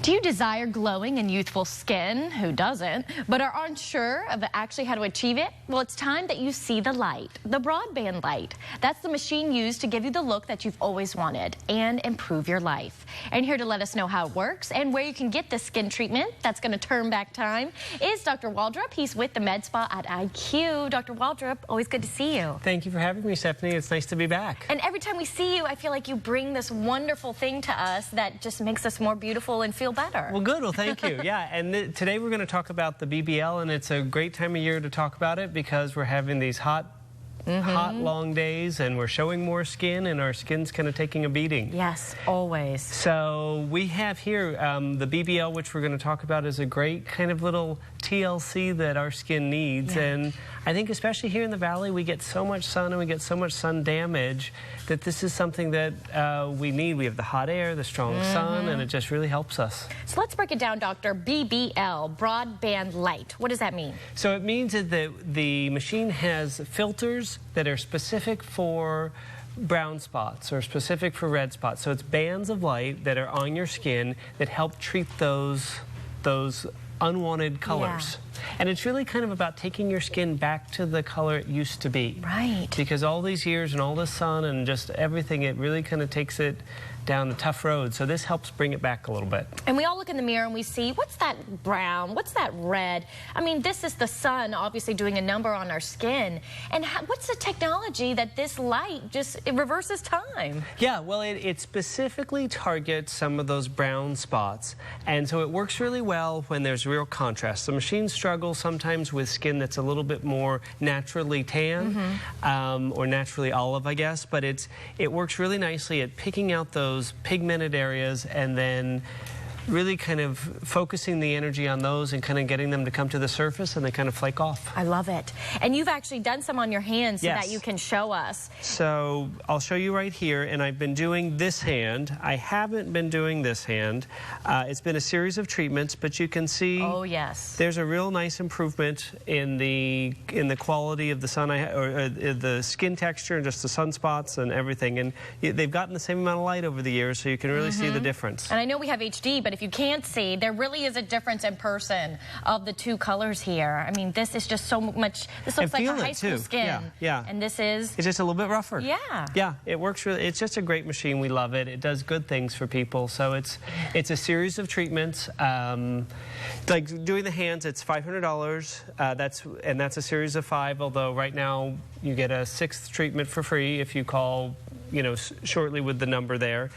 Do you desire glowing and youthful skin? Who doesn't? But are unsure of actually how to achieve it? Well, it's time that you see the light, the BroadBand light. That's the machine used to give you the look that you've always wanted and improve your life. And here to let us know how it works and where you can get this skin treatment that's going to turn back time is Dr. Waldrop. He's with the MedSpa at IQ. Dr. Waldrop, always good to see you. Thank you for having me, Stephanie. It's nice to be back. And every time we see you, I feel like you bring this wonderful thing to us that just makes us more beautiful and feel better. Well, good. Well, thank you. Yeah, and today we're going to talk about the BBL, and it's a great time of year to talk about it because we're having these hot, long days, and we're showing more skin, and our skin's kind of taking a beating. Yes, always. So we have here the BBL, which we're going to talk about, is a great kind of little TLC that our skin needs. Yeah. And I think especially here in the Valley, we get so much sun and we get so much sun damage that this is something that we need. We have the hot air, the strong sun, and it just really helps us. So let's break it down, Doctor. BBL, BroadBand Light. What does that mean? So it means that the machine has filters that are specific for brown spots or specific for red spots. So it's bands of light that are on your skin that help treat those unwanted colors. Yeah. And it's really kind of about taking your skin back to the color it used to be. Right. Because all these years and all the sun and just everything, it really kind of takes it down a tough road. So this helps bring it back a little bit. And we all look in the mirror and we see, what's that brown? What's that red? I mean, this is the sun obviously doing a number on our skin. And what's the technology that this light it reverses time? Yeah, well, it specifically targets some of those brown spots. And so it works really well when there's real contrast. The machines struggle sometimes with skin that's a little bit more naturally tan or naturally olive, I guess. But it works really nicely at picking out those pigmented areas and then really kind of focusing the energy on those and kind of getting them to come to the surface, and they kind of flake off. I love it. And you've actually done some on your hands so Yes. that you can show us. So I'll show you right here, and I've been doing this hand. I haven't been doing this hand. It's been a series of treatments, but you can see there's a real nice improvement in the quality of the sun or the skin texture and just the sunspots and everything. And they've gotten the same amount of light over the years, so you can really see the difference. And I know we have HD, but if you can't see, there really is a difference in person of the two colors here. I mean, this is just so much. This looks like a high school skin. Yeah. And this is... It's just a little bit rougher. Yeah. Yeah, it works really. It's just a great machine. We love it. It does good things for people. So it's a series of treatments. Like doing the hands, it's $500. That's a series of 5, although right now you get a 6th treatment for free if you call, shortly with the number there.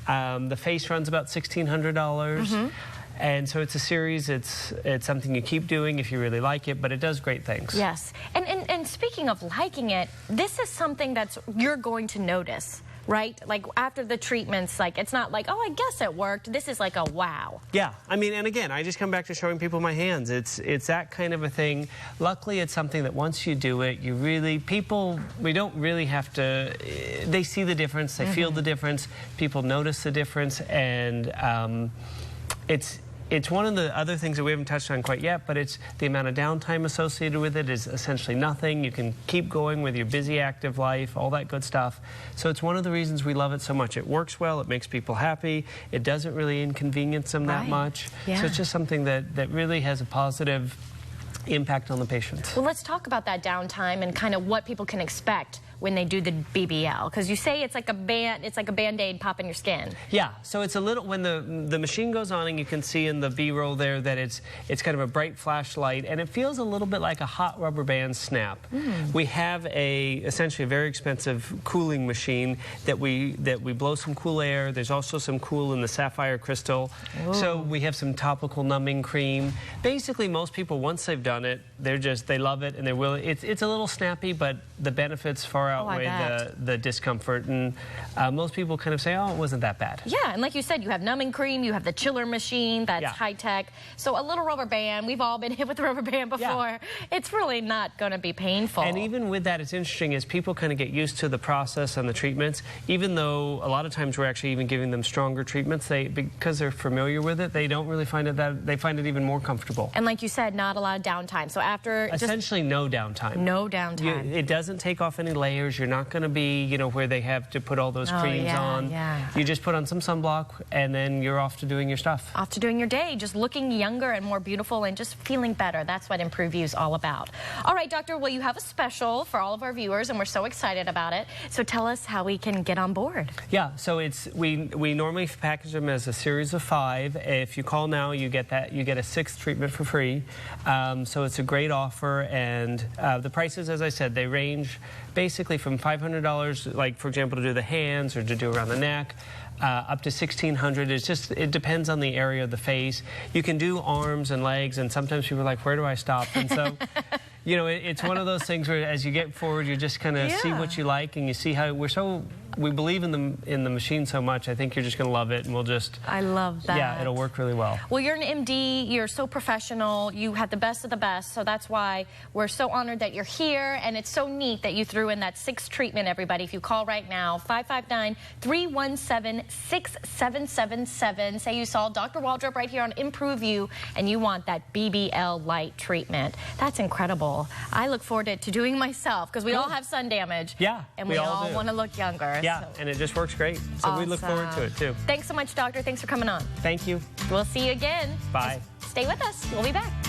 The face runs about $1,600. And so it's a series. It's something you keep doing if you really like it, but it does great things. Yes. And speaking of liking it, this is something you're going to notice, right? Like after the treatments, like it's not like, oh, I guess it worked. This is like a wow. Yeah. I mean, and again, I just come back to showing people my hands. It's that kind of a thing. Luckily, it's something that once you do it, we don't really have to, they see the difference, they feel the difference, people notice the difference, and it's one of the other things that we haven't touched on quite yet, but it's the amount of downtime associated with it is essentially nothing. You can keep going with your busy, active life, all that good stuff. So it's one of the reasons we love it so much. It works well. It makes people happy. It doesn't really inconvenience them that much. Yeah. So it's just something that really has a positive impact on the patient. Well, let's talk about that downtime and kind of what people can expect when they do the BBL, because you say it's like a Band-Aid pop in your skin. Yeah, so it's a little, when the machine goes on, and you can see in the B-roll there that it's kind of a bright flashlight, and it feels a little bit like a hot rubber band snap. We have essentially a very expensive cooling machine that we blow some cool air. There's also some cool in the sapphire crystal. So we have some topical numbing cream. Basically, most people, once they've done it, they love it, and they're willing. It's a little snappy, but the benefits far outweigh the discomfort, and most people kind of say, oh, it wasn't that bad. Yeah, and like you said, you have numbing cream, you have the chiller machine that's high-tech, so a little rubber band, we've all been hit with a rubber band before, it's really not going to be painful. And even with that, it's interesting as people kind of get used to the process and the treatments, even though a lot of times we're actually even giving them stronger treatments, because they're familiar with it, they don't really find it they find it even more comfortable. And like you said, not a lot of downtime, so after essentially no downtime. No downtime. It doesn't take off any layers. layers. You're not going to be, you know, where they have to put all those creams on. You just put on some sunblock, and then you're off to doing your stuff. Off to doing your day, just looking younger and more beautiful and just feeling better. That's what Improve You is all about. All right, doctor, well, you have a special for all of our viewers, and we're so excited about it. So tell us how we can get on board. Yeah, so we normally package them as a series of 5. If you call now, you get a 6th treatment for free. So it's a great offer, and the prices, as I said, they range basically from $500, like for example, to do the hands or to do around the neck, up to $1,600. It depends on the area of the face. You can do arms and legs, and sometimes people are like, where do I stop? And so, you know, it's one of those things where as you get forward, you just kind of see what you like, and you see how we believe in the machine so much. I think you're just going to love it, and we'll just... I love that. Yeah, it'll work really well. Well, you're an MD. You're so professional. You had the best of the best, so that's why we're so honored that you're here, and it's so neat that you threw in that 6th treatment, everybody. If you call right now, 559-317-6777, say you saw Dr. Waldrop right here on Improve You, and you want that BBL light treatment. That's incredible. I look forward to doing myself, because we all have sun damage. Yeah, and we all want to look younger. Yeah, and it just works great. So we look forward to it, too. Thanks so much, doctor. Thanks for coming on. Thank you. We'll see you again. Bye. Just stay with us. We'll be back.